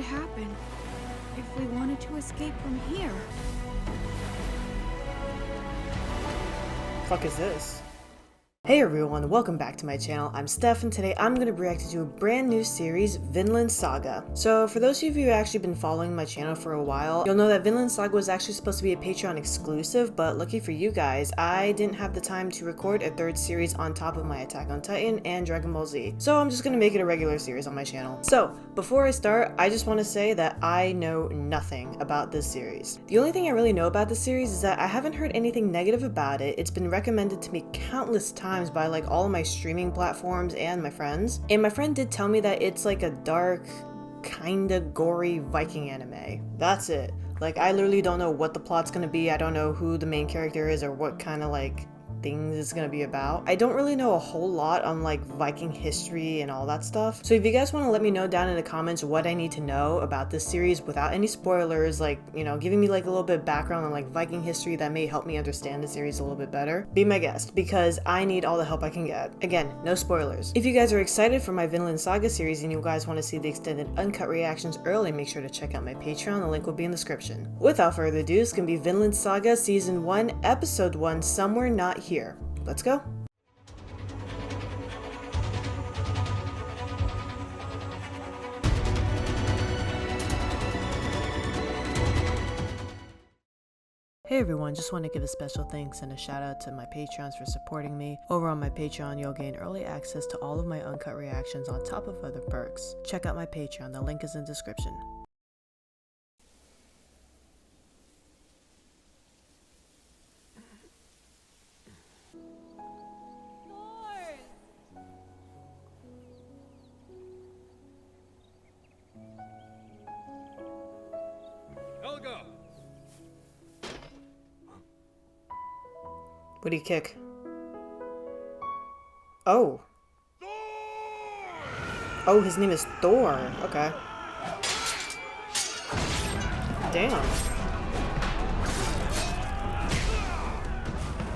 happen if we wanted to escape from here? Fuck is this? Hey everyone, welcome back to my channel. I'm Steph, and today I'm going to react to a brand new series, Vinland Saga. So for those of you who have actually been following my channel for a while, you'll know that Vinland Saga was actually supposed to be a Patreon exclusive, but lucky for you guys, I didn't have the time to record a third series on top of my Attack on Titan and Dragon Ball Z. So I'm just going to make it a regular series on my channel. So before I start, I just want to say that I know nothing about this series. The only thing I really know about this series is that I haven't heard anything negative about it. It's been recommended to me countless times by like all of my streaming platforms and my friends. And my friend did tell me that it's like a dark, kinda gory Viking anime. That's it. Like, I literally don't know what the plot's gonna be. I don't know who the main character is or what kind of like things it's gonna be about. I don't really know a whole lot on like Viking history and all that stuff. So if you guys want to let me know down in the comments what I need to know about this series without any spoilers, like, you know, giving me like a little bit of background on like Viking history that may help me understand the series a little bit better, be my guest, because I need all the help I can get. Again, no spoilers. If you guys are excited for my Vinland Saga series and you guys want to see the extended uncut reactions early, make sure to check out my Patreon. The link will be in the description. Without further ado, it's gonna be Vinland Saga Season 1, Episode 1, Somewhere Not Here. Let's go. Hey everyone, just want to give a special thanks and a shout out to my Patreons for supporting me. Over on my Patreon, you'll gain early access to all of my uncut reactions on top of other perks. Check out my Patreon, the link is in the description. What do you kick? Oh. Oh, his name is Thor. Okay. Damn.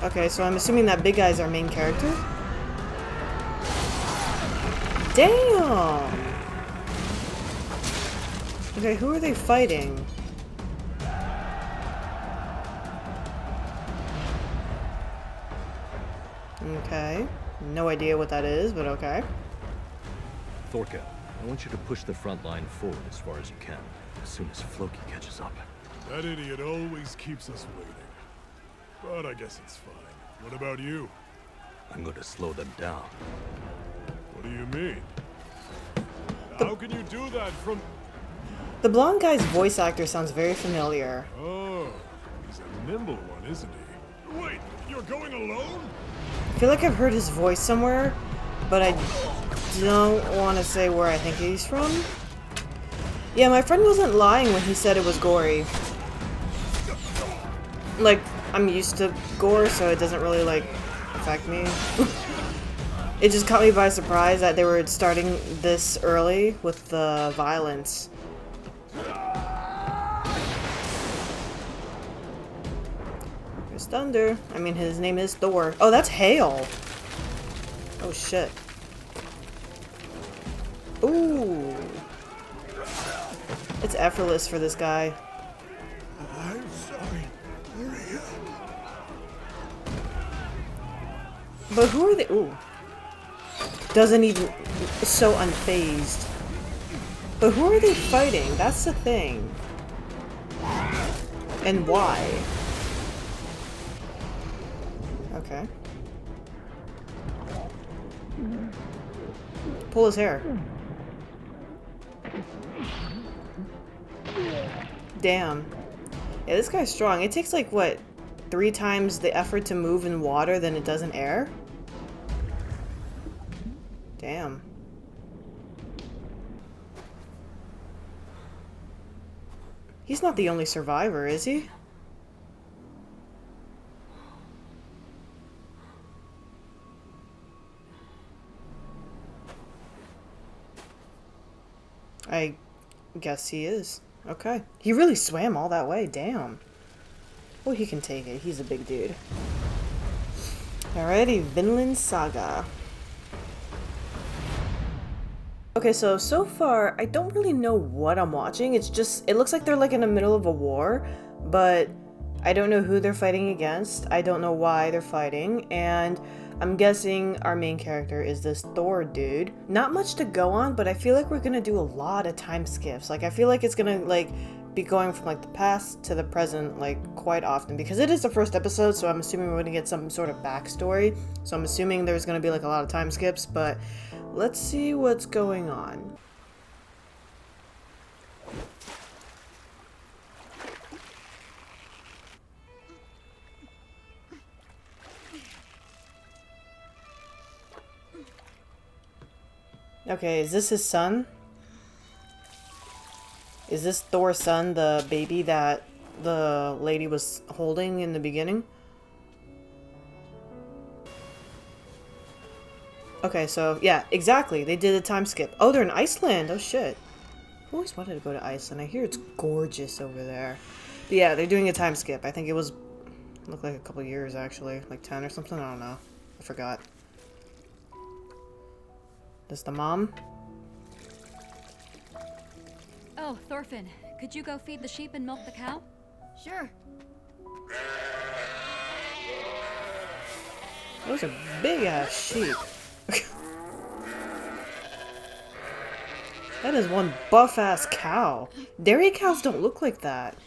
Okay, so I'm assuming that big guy's our main character? Damn! Okay, who are they fighting? Okay. No idea what that is, but okay. Thorke, I want you to push the front line forward as far as you can, as soon as Floki catches up. That idiot always keeps us waiting. But I guess it's fine. What about you? I'm going to slow them down. What do you mean? How can you do that from... The blonde guy's voice actor sounds very familiar. Oh, he's a nimble one, isn't he? Wait, you're going alone? I feel like I've heard his voice somewhere, but I don't want to say where I think he's from. Yeah, my friend wasn't lying when he said it was gory. Like, I'm used to gore, so it doesn't really, like, affect me. It just caught me by surprise that they were starting this early with the violence. There's thunder. I mean, his name is Thor. Oh, that's hail. Oh, shit. Ooh. It's effortless for this guy. I'm sorry, Maria. But who are they? Ooh. Doesn't even... So unfazed. But who are they fighting? That's the thing. And why? Okay. Pull his hair. Damn. Yeah, this guy's strong. It takes like, what, 3 times the effort to move in water than it does in air? Damn. He's not the only survivor, is he? I guess he is. Okay. He really swam all that way. Damn. Well, he can take it. He's a big dude. Alrighty, Vinland Saga. Okay, so far, I don't really know what I'm watching. It's just, it looks like they're like in the middle of a war, but I don't know who they're fighting against. I don't know why they're fighting, and I'm guessing our main character is this Thor dude. Not much to go on, but I feel like we're gonna do a lot of time skips. Like, I feel like it's gonna, like, be going from, like, the past to the present, like, quite often, because it is the first episode, so I'm assuming we're gonna get some sort of backstory. So I'm assuming there's gonna be, like, a lot of time skips, but let's see what's going on. Okay, is this his son? Is this Thor's son, the baby that the lady was holding in the beginning? Okay, so yeah, exactly. They did a time skip. Oh, they're in Iceland. Oh shit. I've always wanted to go to Iceland. I hear it's gorgeous over there. But yeah, they're doing a time skip. I think it was looked like a couple years actually, like 10 or something. I don't know. I forgot. This the mom? Oh, Thorfinn, could you go feed the sheep and milk the cow? Sure. Those are big ass sheep. That is one buff ass cow. Dairy cows don't look like that.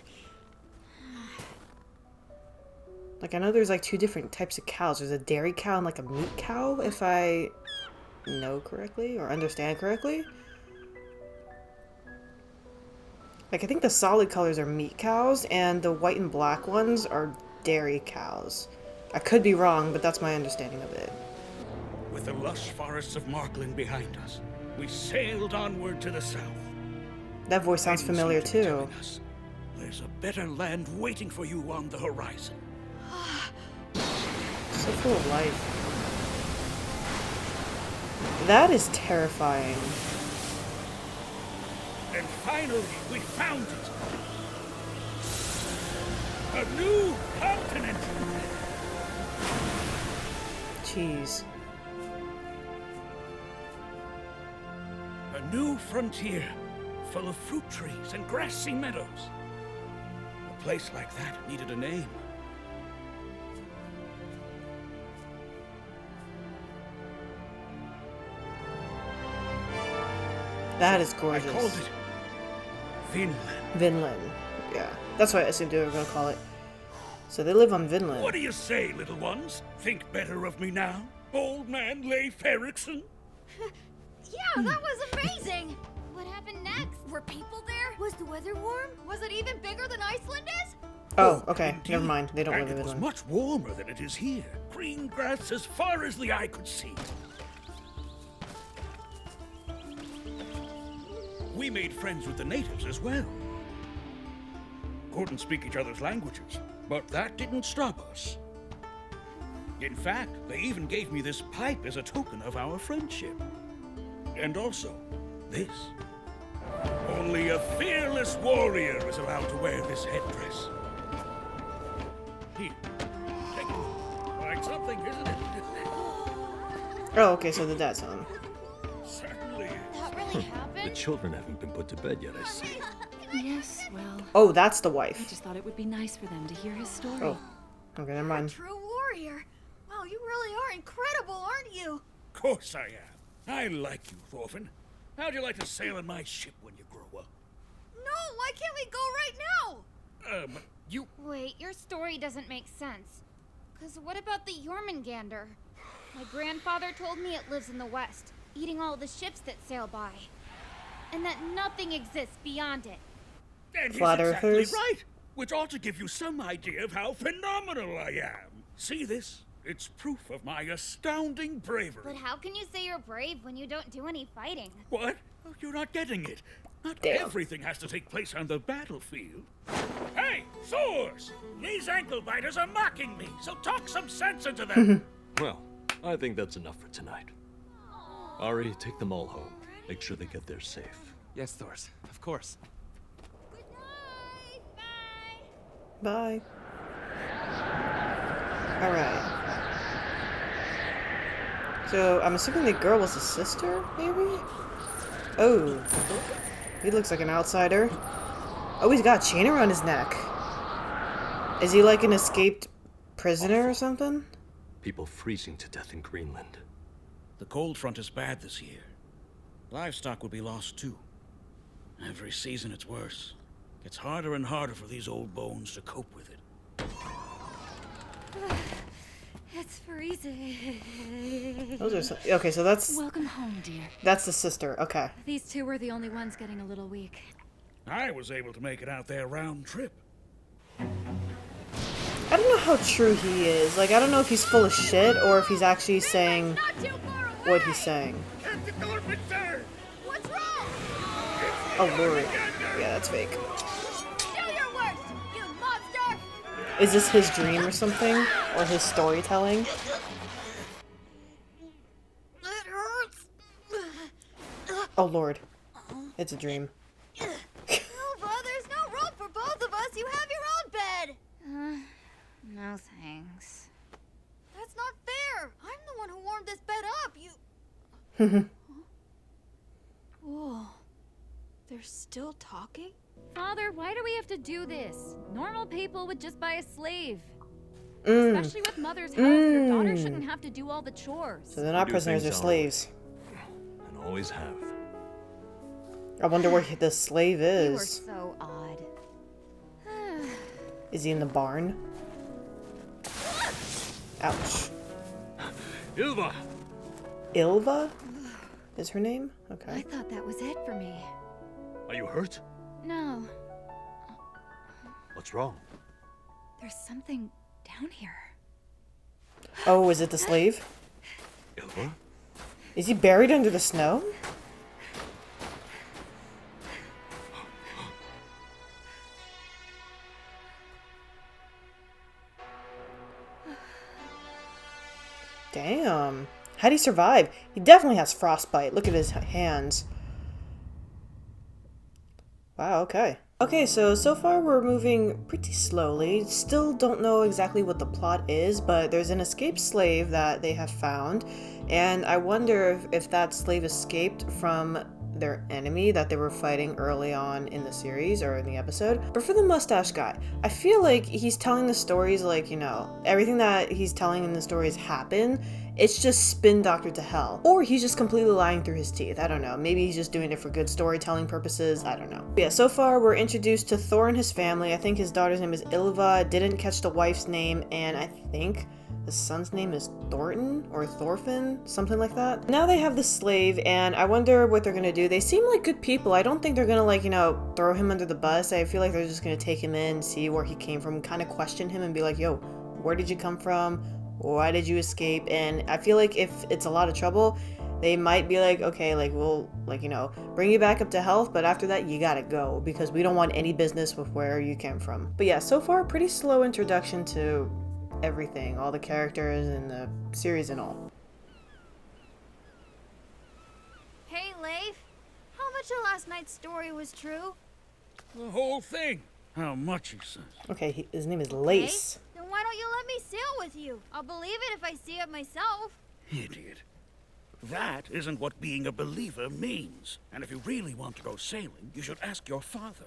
Like, I know there's like two different types of cows. There's a dairy cow and like a meat cow, if I know correctly or understand correctly. Like, I think the solid colors are meat cows and the white and black ones are dairy cows. I could be wrong, but that's my understanding of it. With the lush forests of Markland behind us, we sailed onward to the south. That voice sounds familiar too. There's a better land waiting for you on the horizon. So full of life. That is terrifying. And finally, we found it. A new continent. Jeez. A new frontier, full of fruit trees and grassy meadows. A place like that needed a name. That is gorgeous. I called it Vinland. Vinland. Yeah. That's what I assumed they were going to call it. So they live on Vinland. What do you say, little ones? Think better of me now? Old man Leif Erikson? Yeah, that was amazing! What happened next? Were people there? Was the weather warm? Was it even bigger than Iceland is? Oh, okay. Indeed. Never mind. They don't And live in it was Vinland. much warmer than it is here. Green grass as far as the eye could see. We made friends with the natives as well. Couldn't speak each other's languages, but that didn't stop us. In fact, they even gave me this pipe as a token of our friendship. And also, this. Only a fearless warrior is allowed to wear this headdress. Here, take it. Quite something, isn't it? Oh, okay, so the dad's home. Certainly. That really The happened? children haven't been put to bed yet, I see. Yes, well, Oh, that's the I wife. just thought it would be nice for them to hear his story. Oh. Okay, never mind. True warrior. Wow, you really are incredible, aren't you? Of course I am. I like you, Thorfinn. How'd you like to sail in my ship when you grow up? No, why can't we go right now? You... Wait, your story doesn't make sense. Cause what about the Jormungandr? My grandfather told me it lives in the west, eating all the ships that sail by. And that nothing exists beyond it. And he's Flat exactly earthers? right. Which ought to give you some idea of how phenomenal I am. See this? It's proof of my astounding bravery. But how can you say you're brave when you don't do any fighting? What? Oh, you're not getting it. Not Damn. everything has to take place on the battlefield. Hey, Thors! These ankle biters are mocking me, so talk some sense into them. Well, I think that's enough for tonight. Ari, take them all home. Make sure they get there safe. Yes, Thors, of course. Good night! Bye. Bye! Alright. So, I'm assuming the girl was a sister, maybe? Oh. He looks like an outsider. Oh, he's got a chain around his neck. Is he like an escaped prisoner or something? People freezing to death in Greenland. The cold front is bad this year. Livestock will be lost too. Every season it's worse. It's harder and harder for these old bones to cope with it. It's freezing. Those are so okay, so that's Welcome home, dear. that's the sister. Okay. These two were the only ones getting a little weak. I was able to make it out there round trip. I don't know how true he is. Like, I don't know if he's full of shit or if he's actually saying Not too far away! what he's saying. Captain Thorfinn, sir! What's wrong? Oh, Lord. Yeah, that's fake. Do your worst, you monster! Is this his dream or something? Or his storytelling? It hurts. Oh, Lord. It's a dream. Elva, there's no room for both of us. You have your own bed. No thanks. That's not fair. I'm the one who warmed this bed up. You. Whoa. They're still talking? Father, why do we have to do this? Normal people would just buy a slave. Mm. Especially with Mother's health, your daughter shouldn't have to do all the chores. So they're not Do prisoners, they're things slaves. And always have. I wonder where the slave You are is. so odd. Is he in the barn? Ouch. Ilva! Ilva? Is her name? I Okay. thought that was it for me. Are you hurt? No, What's wrong? there's something down here. Oh, is it the slave? Ilva? Is he buried under the snow? Damn. How'd he survive? He definitely has frostbite. Look at his hands. Wow, okay. Okay, so far we're moving pretty slowly. Still don't know exactly what the plot is, but there's an escaped slave that they have found, and I wonder if that slave escaped from their enemy that they were fighting early on in the series or in the episode. But for the mustache guy, I feel like he's telling the stories like, you know, everything that he's telling in the stories happened. It's just spin doctored to hell. Or he's just completely lying through his teeth. I don't know. Maybe he's just doing it for good storytelling purposes. I don't know. But yeah, so far we're introduced to Thor and his family. I think his daughter's name is Ilva. Didn't catch the wife's name. And I think the son's name is Thornton or Thorfinn, something like that. Now they have the slave, and I wonder what they're gonna do. They seem like good people. I don't think they're gonna, like, you know, throw him under the bus. I feel like they're just gonna take him in, see where he came from, kind of question him and be like, yo, where did you come from? Why did you escape? And I feel like if it's a lot of trouble, they might be like, okay, like, we'll, like, you know, bring you back up to health, but after that, you gotta go, because we don't want any business with where you came from. But yeah, so far, pretty slow introduction to everything, all the characters in the series and all. Hey, Leif. How much of last night's story was true? The whole thing. How much, he says. Okay, his name is Lace. Then why don't you let me sail with you? I'll believe it if I see it myself. Idiot. That isn't what being a believer means. And if you really want to go sailing, you should ask your father.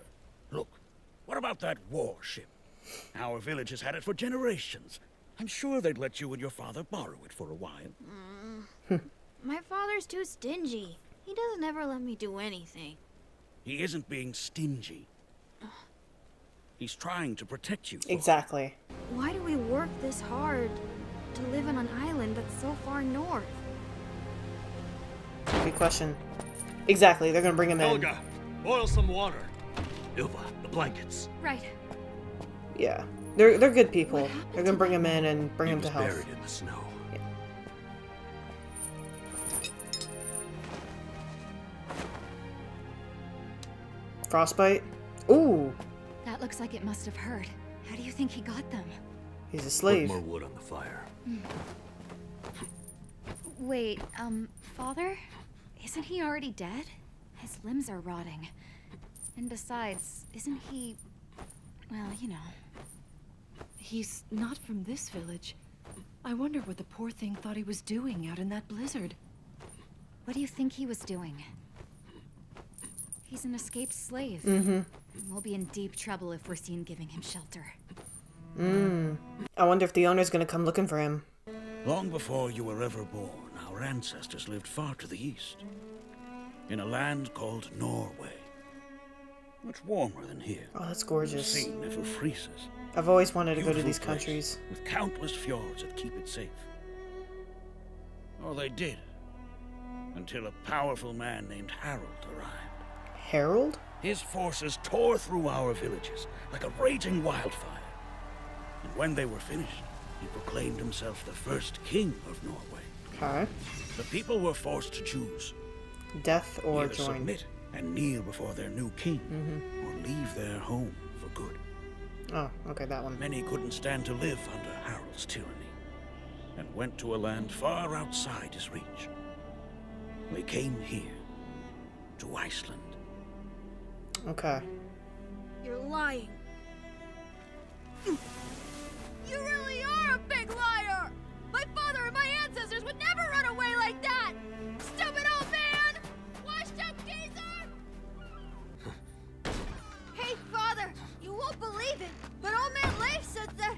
Look, what about that warship? Our village has had it for generations. I'm sure they'd let you and your father borrow it for a while. My father's too stingy. He doesn't ever let me do anything. He isn't being stingy. He's trying to protect you. Exactly. Why do we work this hard to live on an island that's so far north? Good question. Exactly, they're gonna bring him in. Helga, boil some water. Ilva, the blankets. Right. Yeah, they're good people. They're gonna bring him in and bring him He to was health. buried in the snow. Frostbite? Ooh, That looks like it must have hurt. How do you think he got them? he's a Put slave. more wood on the fire. Wait, Father? Isn't he already dead? His limbs are rotting. And besides, isn't he... well, you know. He's not from this village. I wonder what the poor thing thought he was doing out in that blizzard. What do you think he was doing? He's an escaped slave. Mm-hmm. We'll be in deep trouble if we're seen giving him shelter. I wonder if the owner's gonna come looking for him. Long before you were ever born, our ancestors lived far to the east, in a land called Norway. Much warmer than here. Oh, that's The gorgeous. sea never freezes. I've always wanted to go to Beautiful these place, countries. with countless fjords that keep it safe. Or they did, until a powerful man named Harold arrived. Harold? His forces tore through our villages like a raging wildfire. And when they were finished, he proclaimed himself the first king of Norway. Okay. The people were forced to choose. Death or Either join. submit and kneel before their new king, or leave their home for good. Oh, okay, that one. Many couldn't stand to live under Harold's tyranny, and went to a land far outside his reach. They came here, to Iceland. Okay. You're lying. You really are a big liar! My father and my ancestors would never run away like that! Stupid old man! Washed up geezer! Hey, father, you won't believe it, but old man Leif said that...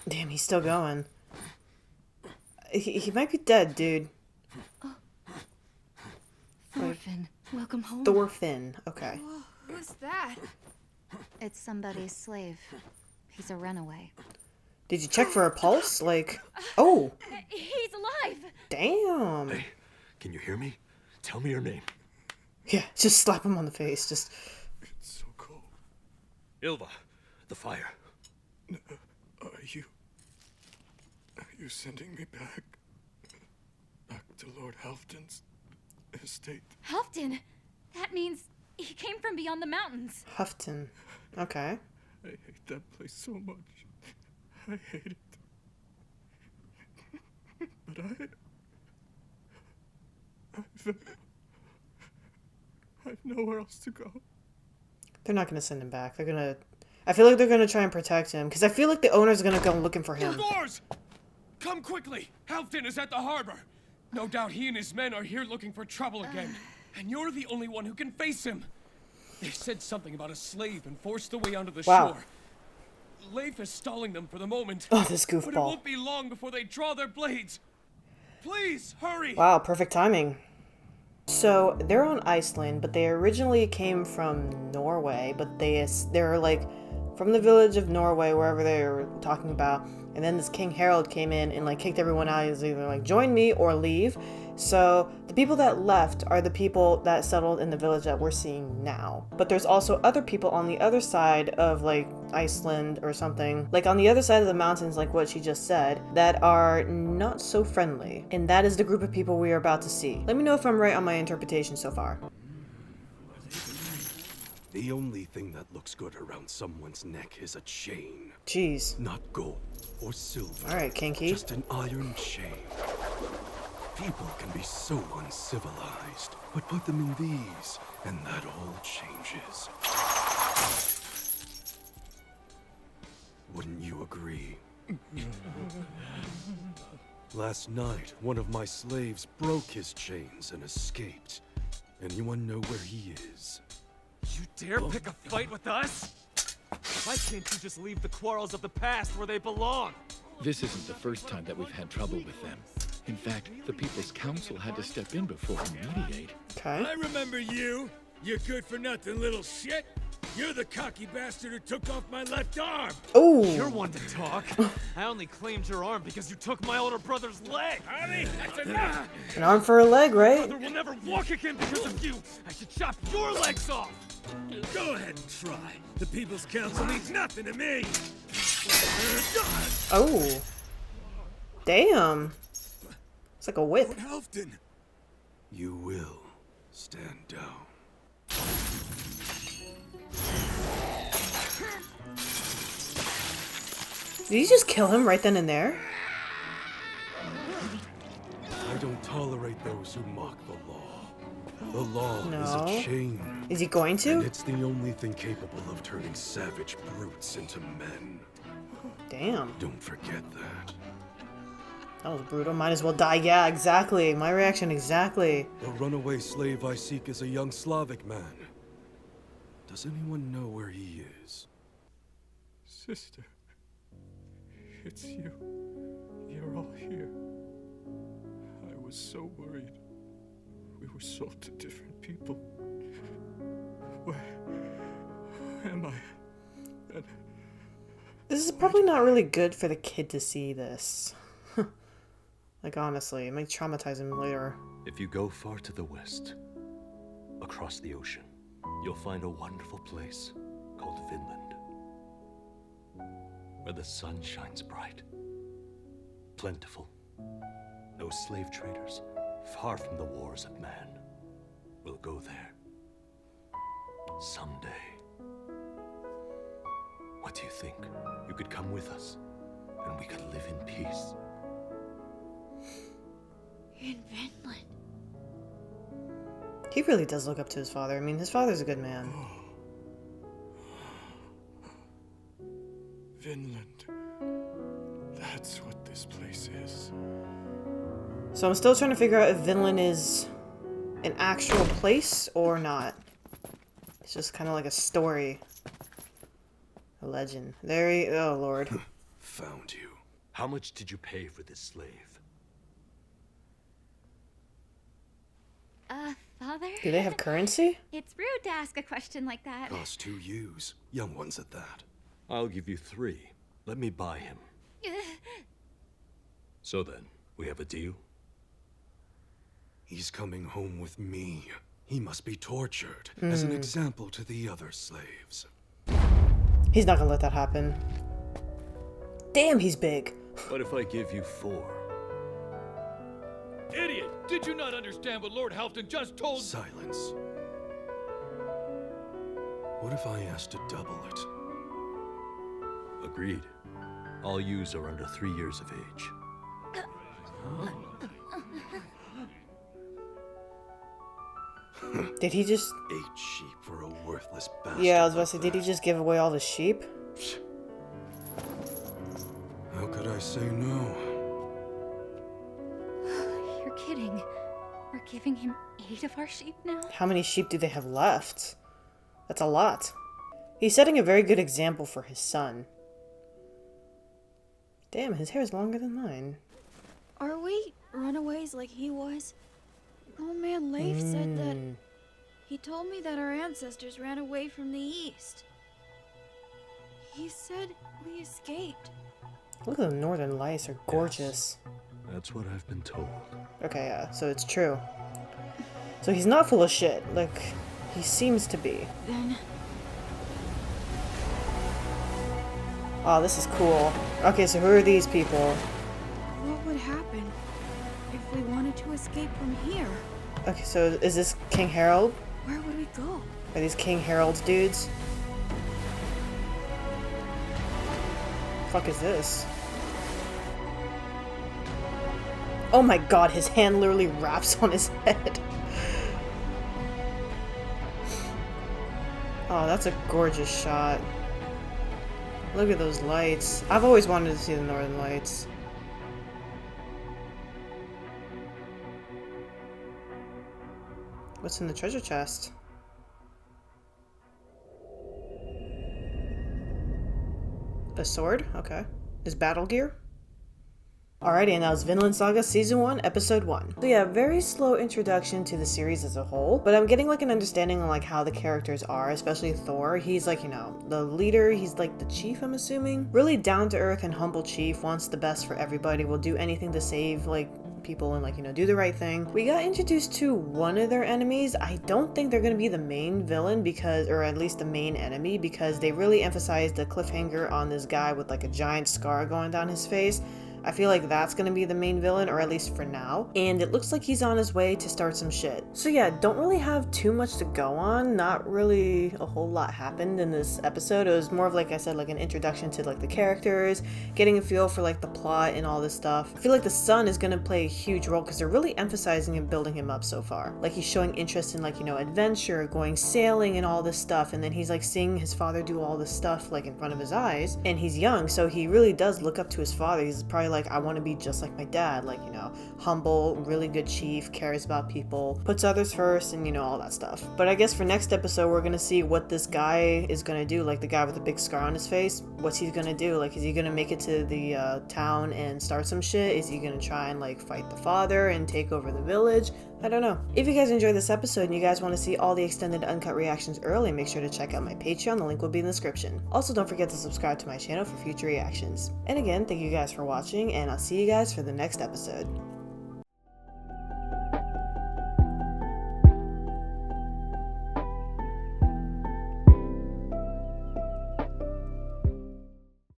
Damn, he's still going. He might be dead, dude. Thorfinn, welcome home. Thorfinn. Okay. Who's that? It's somebody's slave. He's a runaway. Did you check for a pulse? Like, oh, He's alive! damn. Hey, can you hear me? Tell me your name. Yeah, just slap him on the face. Just. It's so cold. Ylva, the fire. Are you sending me back to Lord Halfton's estate? Halfdan! That means he came from beyond the mountains. Houghton. Okay. I hate that place so much. I hate it. But I've nowhere else to go. They're not gonna send him back. They're gonna. I feel like they're gonna try and protect him because I feel like the owner's gonna go looking for him. Doors! Come quickly! Halfdan is at the harbor. No doubt he and his men are here looking for trouble again. And you're the only one who can face him. They said something about a slave and forced the way onto the Wow. shore. Leif is stalling them for the moment. Oh, this But it goofball. won't be long before they draw their blades. Please, hurry! Wow, perfect timing. So they're on Iceland, but they originally came from Norway, but they're like from the village of Norway, wherever they were talking about. And then this King Harold came in and like kicked everyone out. He's either like join me or leave. So the people that left are the people that settled in the village that we're seeing now. But there's also other people on the other side of like Iceland or something, like on the other side of the mountains, like what she just said, that are not so friendly. And that is the group of people we are about to see. Let me know if I'm right on my interpretation so far. The only thing that looks good around someone's neck is a chain. Jeez. Not gold or silver. Alright, kinky. Just an iron chain. People can be so uncivilized, but put them in these, and that all changes. Wouldn't you agree? Last night, one of my slaves broke his chains and escaped. Anyone know where he is? You dare pick a fight with us? Why can't you just leave the quarrels of the past where they belong? This isn't the first time that we've had trouble with them. In fact, the People's Council had to step in before and mediate. Okay. I remember you. You good-for-nothing little shit. You're the cocky bastard who took off my left arm. Oh. You're one to talk. I only claimed your arm because you took my older brother's leg. Honey, that's enough. An arm for a leg, My right? brother will never walk again because of you. I should chop your legs off. Go ahead and try. The People's Council means nothing to me. Oh. Damn. It's like a whip. Lord Halfdan. You will stand down. Did you just kill him right then and there? I don't tolerate those who mock the law. The law is No. a chain. Is he going And to? it's the only thing capable of turning savage brutes into men. Damn. Don't forget that. That was brutal. Might as well die. Yeah, exactly. My reaction exactly. The runaway slave I seek is a young Slavic man. Does anyone know where he is? Sister, it's you. You're all here. I was so worried. We were sold to different people. Where am I? And this is probably not really good for the kid to see this. Like, honestly, it might traumatize him later. If you go far to the west, across the ocean, you'll find a wonderful place called Vinland, where the sun shines bright, plentiful, no slave traders, far from the wars of man. We'll go there someday. What do you think? You could come with us, and we could live in peace. In Vinland. He really does look up to his father. I mean, his father's a good man. Vinland. That's what this place is. So I'm still trying to figure out if Vinland is an actual place or not. It's just kind of like a story. A legend. There he... Oh, Lord. Found you. How much did you pay for this slave? Father? Do they have currency? It's rude to ask a question like that. Cost 2 ewes. Young ones at that. I'll give you 3. Let me buy him. So then, we have a deal? He's coming home with me. He must be tortured as an example to the other slaves. He's not gonna let that happen. Damn, he's big. What if I give you 4? Idiot! Did you not understand what Lord Halfton just told? Silence. What if I asked to double it? Agreed. All ewes are under 3 years of age. Did he just... 8 sheep for a worthless bastard. Yeah, I was about to say, did he just give away all the sheep? How could I say no? You're kidding. We're giving him 8 of our sheep now? How many sheep do they have left? That's a lot. He's setting a very good example for his son. Damn, his hair is longer than mine. Are we runaways like he was? Old man Leif said that... He told me that our ancestors ran away from the east. He said we escaped. Look at the northern lights, are gorgeous. Yes, that's what I've been told. Okay, yeah, so it's true. So he's not full of shit, like he seems to be. Then... Oh, this is cool. Okay, so who are these people? What would happen if we wanted to escape from here? Okay, so is this King Harold? Where would we go? Are these King Harold's dudes? Fuck is this? Oh my god, his hand literally wraps on his head. Oh, that's a gorgeous shot. Look at those lights. I've always wanted to see the northern lights. What's in the treasure chest? A sword? Okay. Is battle gear? Alrighty, and that was Vinland Saga Season 1, Episode 1. So yeah, very slow introduction to the series as a whole, but I'm getting like an understanding on like how the characters are, especially Thor. He's like, you know, the leader, he's like the chief, I'm assuming. Really down to earth and humble chief, wants the best for everybody, will do anything to save like people and like, you know, do the right thing. We got introduced to one of their enemies. I don't think they're gonna be the main villain because, or at least the main enemy, because they really emphasized the cliffhanger on this guy with like a giant scar going down his face. I feel like that's gonna be the main villain, or at least for now. And it looks like he's on his way to start some shit. So yeah, don't really have too much to go on. Not really a whole lot happened in this episode. It was more of, like I said, like an introduction to like the characters, getting a feel for like the plot and all this stuff. I feel like the son is gonna play a huge role because they're really emphasizing and building him up so far. Like he's showing interest in like, you know, adventure, going sailing and all this stuff. And then he's like seeing his father do all this stuff like in front of his eyes. And he's young, so he really does look up to his father. He's probably like like, I want to be just like my dad, like, you know, humble, really good chief, cares about people, puts others first, and, you know, all that stuff. But I guess for next episode, we're gonna see what this guy is gonna do, like the guy with the big scar on his face. What's he gonna do? Like, is he gonna make it to the town and start some shit? Is he gonna try and like fight the father and take over the village? I don't know. If you guys enjoyed this episode and you guys want to see all the extended uncut reactions early, make sure to check out my Patreon. The link will be in the description. Also, don't forget to subscribe to my channel for future reactions. And again, thank you guys for watching, and I'll see you guys for the next episode.